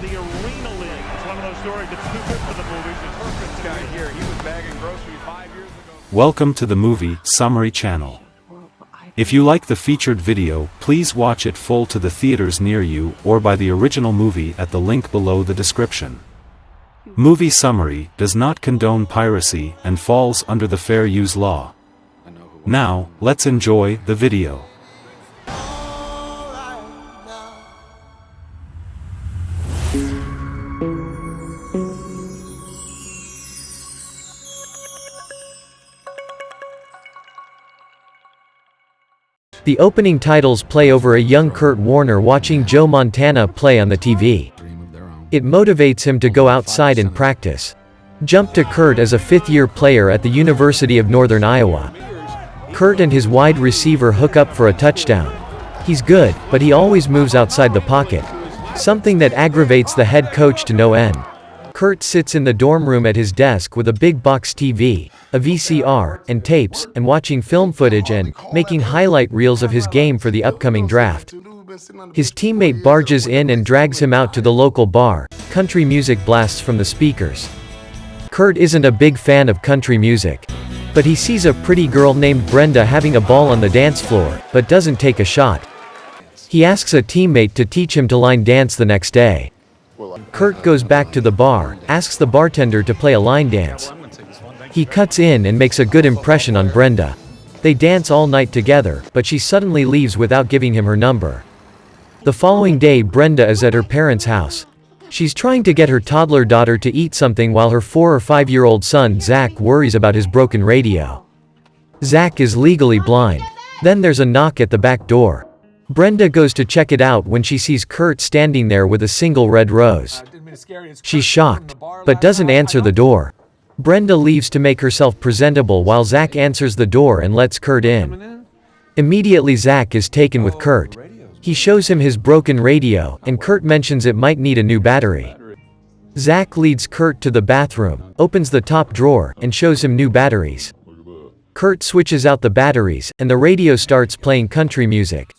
the Arena League. It's one of those stories that's too good for the movies. It's perfect. This guy here, he was bagging groceries 5 years ago. Welcome to the Movie Summary channel. If you like the featured video, please watch it full to the theaters near you or by the original movie at the link below the description. Movie Summary does not condone piracy and falls under the fair use law. Now, let's enjoy the video. The opening titles play over a young Kurt Warner watching Joe Montana play on the TV. It motivates him to go outside and practice. Jump to Kurt as a fifth-year player at the University of Northern Iowa. Kurt and his wide receiver hook up for a touchdown. He's good, but he always moves outside the pocket, something that aggravates the head coach to no end. Kurt sits in the dorm room at his desk with a big box TV, a VCR, and tapes, and watching film footage and making highlight reels of his game for the upcoming draft. His teammate barges in and drags him out to the local bar. Country music blasts from the speakers. Kurt isn't a big fan of country music, but he sees a pretty girl named Brenda having a ball on the dance floor, but doesn't take a shot. He asks a teammate to teach him to line dance the next day. Kurt goes back to the bar, asks the bartender to play a line dance. He cuts in and makes a good impression on Brenda. They dance all night together, but she suddenly leaves without giving him her number. The following day, Brenda is at her parents' house. She's trying to get her toddler daughter to eat something while her 4 or 5-year-old son Zach worries about his broken radio. Zach is legally blind. Then there's a knock at the back door. Brenda goes to check it out when she sees Kurt standing there with a single red rose. She's shocked, but doesn't answer the door. Brenda leaves to make herself presentable while Zach answers the door and lets Kurt in. Immediately Zach is taken with Kurt. He shows him his broken radio, and Kurt mentions it might need a new battery. Zach leads Kurt to the bathroom, opens the top drawer, and shows him new batteries. Kurt switches out the batteries, and the radio starts playing country music.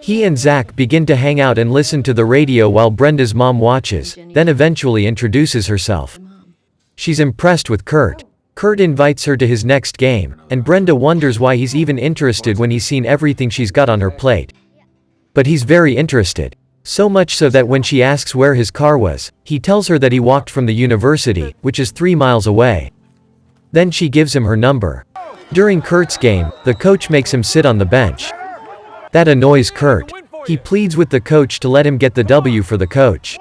He and Zach begin to hang out and listen to the radio while Brenda's mom watches, then eventually introduces herself. She's impressed with Kurt. Kurt invites her to his next game, and Brenda wonders why he's even interested when he's seen everything she's got on her plate. But he's very interested. So much so that when she asks where his car was, he tells her that he walked from the university, which is 3 miles away. Then she gives him her number. During Kurt's game, the coach makes him sit on the bench. That annoys Kurt. He pleads with the coach to let him get the W for the coach.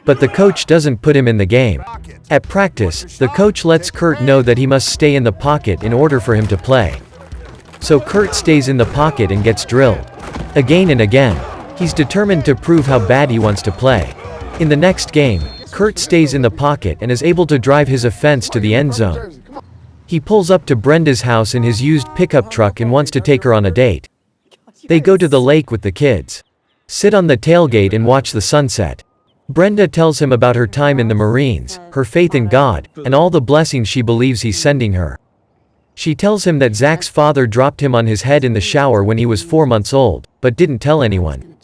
But the coach doesn't put him in the game. At practice, the coach lets Kurt know that he must stay in the pocket in order for him to play. So Kurt stays in the pocket and gets drilled. Again and again. He's determined to prove how bad he wants to play. In the next game, Kurt stays in the pocket and is able to drive his offense to the end zone. He pulls up to Brenda's house in his used pickup truck and wants to take her on a date. They go to the lake with the kids. Sit on the tailgate and watch the sunset. Brenda tells him about her time in the Marines, her faith in God, and all the blessings she believes he's sending her. She tells him that Zach's father dropped him on his head in the shower when he was 4 months old, but didn't tell anyone.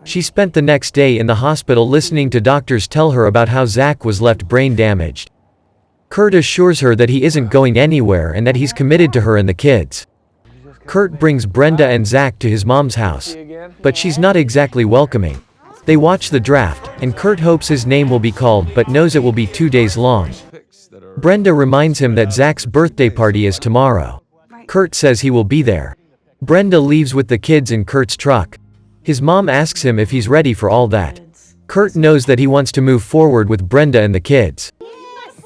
She spent the next day in the hospital listening to doctors tell her about how Zach was left brain damaged. Kurt assures her that he isn't going anywhere and that he's committed to her and the kids. Kurt brings Brenda and Zach to his mom's house, but she's not exactly welcoming. They watch the draft, and Kurt hopes his name will be called but knows it will be 2 days long. Brenda reminds him that Zach's birthday party is tomorrow. Kurt says he will be there. Brenda leaves with the kids in Kurt's truck. His mom asks him if he's ready for all that. Kurt knows that he wants to move forward with Brenda and the kids.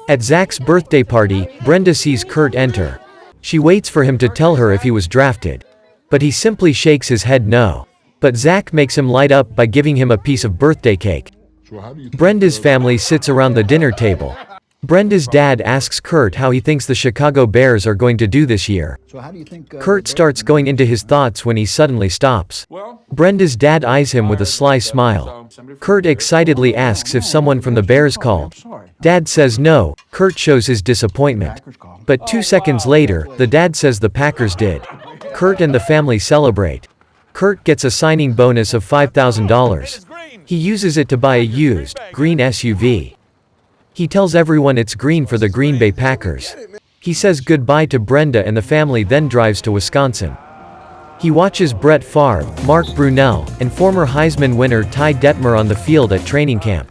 At Zach's birthday party, Brenda sees Kurt enter. She waits for him to tell her if he was drafted. But he simply shakes his head no. But Zach makes him light up by giving him a piece of birthday cake. Brenda's family sits around the dinner table. Brenda's dad asks Kurt how he thinks the Chicago Bears are going to do this year. Kurt starts going into his thoughts when he suddenly stops. Brenda's dad eyes him with a sly smile. Kurt excitedly asks if someone from the Bears called. Dad says no. Kurt shows his disappointment. But 2 seconds later, the dad says the Packers did. Kurt and the family celebrate. Kurt gets a signing bonus of $5,000. He uses it to buy a used, green SUV. He tells everyone it's green for the Green Bay Packers. He says goodbye to Brenda and the family, then drives to Wisconsin. He watches Brett Favre, Mark Brunell, and former Heisman winner Ty Detmer on the field at training camp.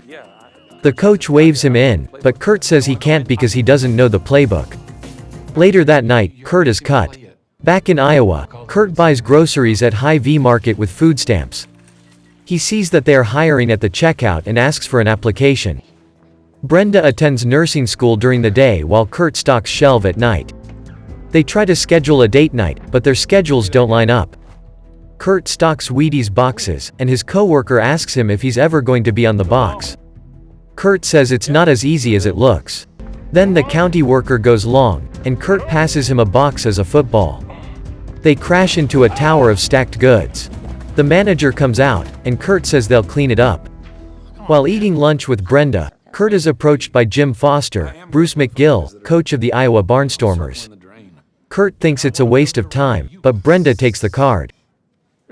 The coach waves him in, but Kurt says he can't because he doesn't know the playbook. Later that night, Kurt is cut. Back in Iowa, Kurt buys groceries at Hy-Vee Market with food stamps. He sees that they are hiring at the checkout and asks for an application. Brenda attends nursing school during the day while Kurt stocks shelves at night. They try to schedule a date night, but their schedules don't line up. Kurt stocks Wheaties boxes, and his coworker asks him if he's ever going to be on the box. Kurt says it's not as easy as it looks. Then the county worker goes long, and Kurt passes him a box as a football. They crash into a tower of stacked goods. The manager comes out, and Kurt says they'll clean it up. While eating lunch with Brenda, Kurt is approached by Jim Foster, Bruce McGill, coach of the Iowa Barnstormers. Kurt thinks it's a waste of time, but Brenda takes the card.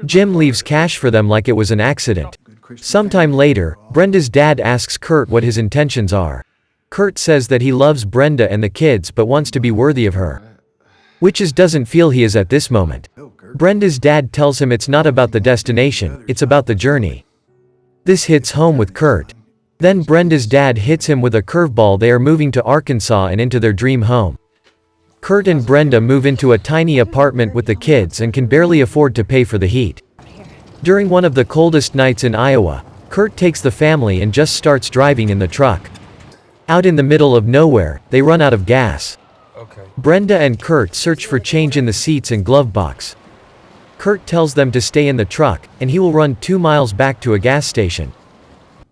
Jim leaves cash for them like it was an accident. Sometime later, Brenda's dad asks Kurt what his intentions are. Kurt says that he loves Brenda and the kids but wants to be worthy of her. Which doesn't feel he is at this moment. Brenda's dad tells him it's not about the destination, it's about the journey. This hits home with Kurt. Then Brenda's dad hits him with a curveball. They are moving to Arkansas and into their dream home. Kurt and Brenda move into a tiny apartment with the kids and can barely afford to pay for the heat. During one of the coldest nights in Iowa, Kurt takes the family and just starts driving in the truck. Out in the middle of nowhere, they run out of gas. Brenda and Kurt search for change in the seats and glove box. Kurt tells them to stay in the truck, and he will run 2 miles back to a gas station.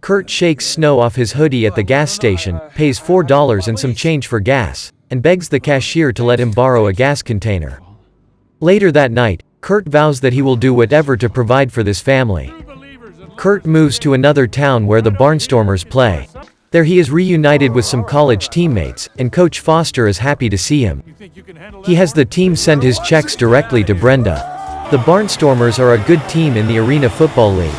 Kurt shakes snow off his hoodie at the gas station, pays $4 and some change for gas, and begs the cashier to let him borrow a gas container. Later that night, Kurt vows that he will do whatever to provide for this family. Kurt moves to another town where the Barnstormers play. There he is reunited with some college teammates, and Coach Foster is happy to see him. He has the team send his checks directly to Brenda. The Barnstormers are a good team in the Arena Football League.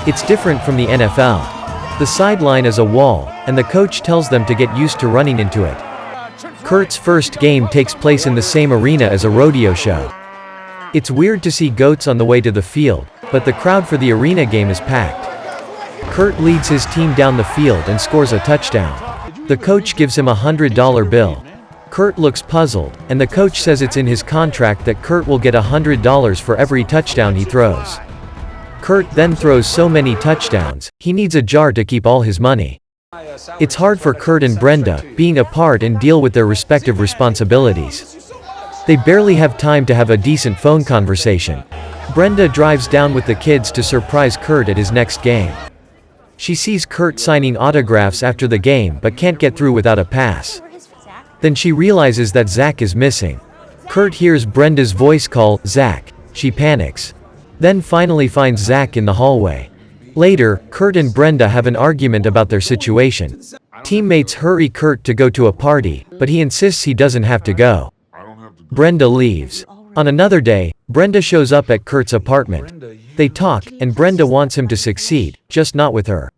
It's different from the NFL. The sideline is a wall, and the coach tells them to get used to running into it. Kurt's first game takes place in the same arena as a rodeo show. It's weird to see goats on the way to the field, but the crowd for the arena game is packed. Kurt leads his team down the field and scores a touchdown. The coach gives him a $100 bill. Kurt looks puzzled, and the coach says it's in his contract that Kurt will get $100 for every touchdown he throws. Kurt then throws so many touchdowns, he needs a jar to keep all his money. It's hard for Kurt and Brenda, being apart and deal with their respective responsibilities. They barely have time to have a decent phone conversation. Brenda drives down with the kids to surprise Kurt at his next game. She sees Kurt signing autographs after the game but can't get through without a pass. Then she realizes that Zach is missing. Kurt hears Brenda's voice call, "Zach." She panics. Then finally finds Zach in the hallway. Later, Kurt and Brenda have an argument about their situation. Teammates hurry Kurt to go to a party, but he insists he doesn't have to go. Brenda leaves. On another day, Brenda shows up at Kurt's apartment. They talk, and Brenda wants him to succeed, just not with her.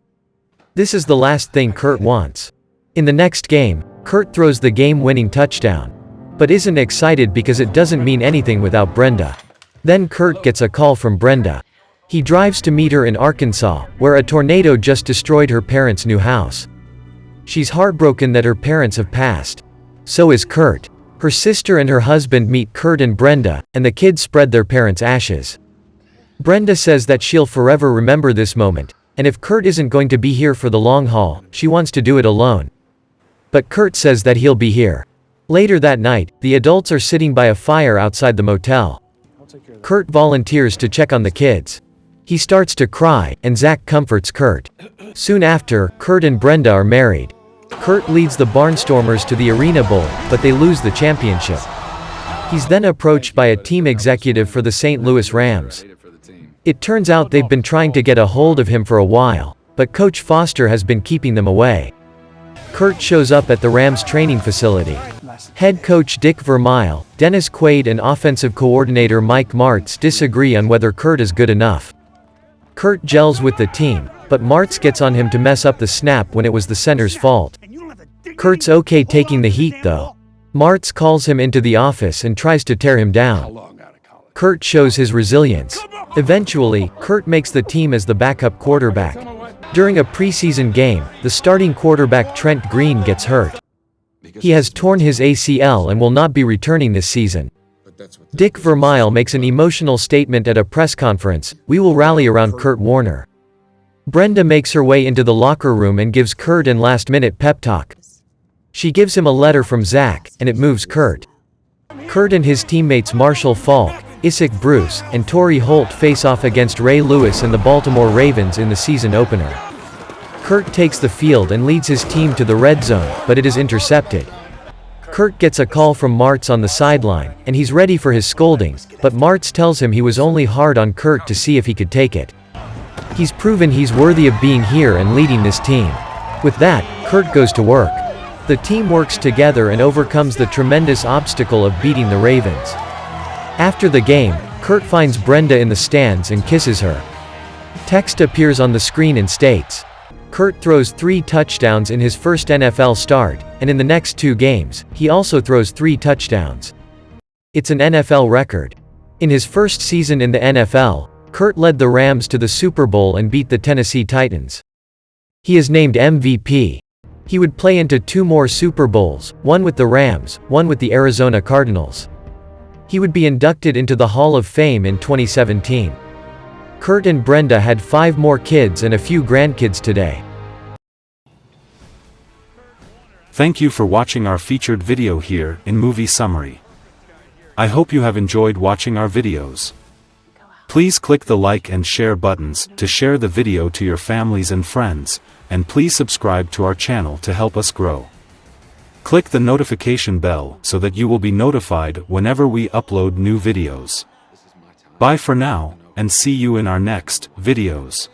This is the last thing Kurt wants. In the next game, Kurt throws the game-winning touchdown, but isn't excited because it doesn't mean anything without Brenda. Then Kurt gets a call from Brenda. He drives to meet her in Arkansas, where a tornado just destroyed her parents' new house. She's heartbroken that her parents have passed. So is Kurt. Her sister and her husband meet Kurt and Brenda, and the kids spread their parents' ashes. Brenda says that she'll forever remember this moment, and if Kurt isn't going to be here for the long haul, she wants to do it alone. But Kurt says that he'll be here. Later that night, the adults are sitting by a fire outside the motel. Kurt volunteers to check on the kids. He starts to cry, and Zach comforts Kurt. Soon after, Kurt and Brenda are married. Kurt leads the Barnstormers to the Arena Bowl, but they lose the championship. He's then approached by a team executive for the St. Louis Rams. It turns out they've been trying to get a hold of him for a while, but Coach Foster has been keeping them away. Kurt shows up at the Rams training facility. Head coach Dick Vermeil, Dennis Quaid and offensive coordinator Mike Martz disagree on whether Kurt is good enough. Kurt gels with the team, but Martz gets on him to mess up the snap when it was the center's fault. Kurt's okay taking the heat though. Martz calls him into the office and tries to tear him down. Kurt shows his resilience. Eventually, Kurt makes the team as the backup quarterback. During a preseason game, the starting quarterback Trent Green gets hurt. He has torn his ACL and will not be returning this season. Dick Vermeil makes an emotional statement at a press conference: "We will rally around Kurt Warner." Brenda makes her way into the locker room and gives Kurt an last-minute pep talk. She gives him a letter from Zach, and it moves Kurt. Kurt and his teammates Marshall Falk, Isaac Bruce, and Torrey Holt face off against Ray Lewis and the Baltimore Ravens in the season opener. Kurt takes the field and leads his team to the red zone, but it is intercepted. Kurt gets a call from Martz on the sideline, and he's ready for his scolding, but Martz tells him he was only hard on Kurt to see if he could take it. He's proven he's worthy of being here and leading this team. With that, Kurt goes to work. The team works together and overcomes the tremendous obstacle of beating the Ravens. After the game, Kurt finds Brenda in the stands and kisses her. Text appears on the screen and states, "Kurt throws 3 touchdowns in his first NFL start, and in the next 2 games, he also throws 3 touchdowns. It's an NFL record." In his first season in the NFL, Kurt led the Rams to the Super Bowl and beat the Tennessee Titans. He is named MVP. He would play into 2 more Super Bowls, one with the Rams, one with the Arizona Cardinals. He would be inducted into the Hall of Fame in 2017. Kurt and Brenda had 5 more kids and a few grandkids today. Thank you for watching our featured video here in Movie Summary. I hope you have enjoyed watching our videos. Please click the like and share buttons to share the video to your families and friends, and please subscribe to our channel to help us grow. Click the notification bell so that you will be notified whenever we upload new videos. Bye for now, and see you in our next videos.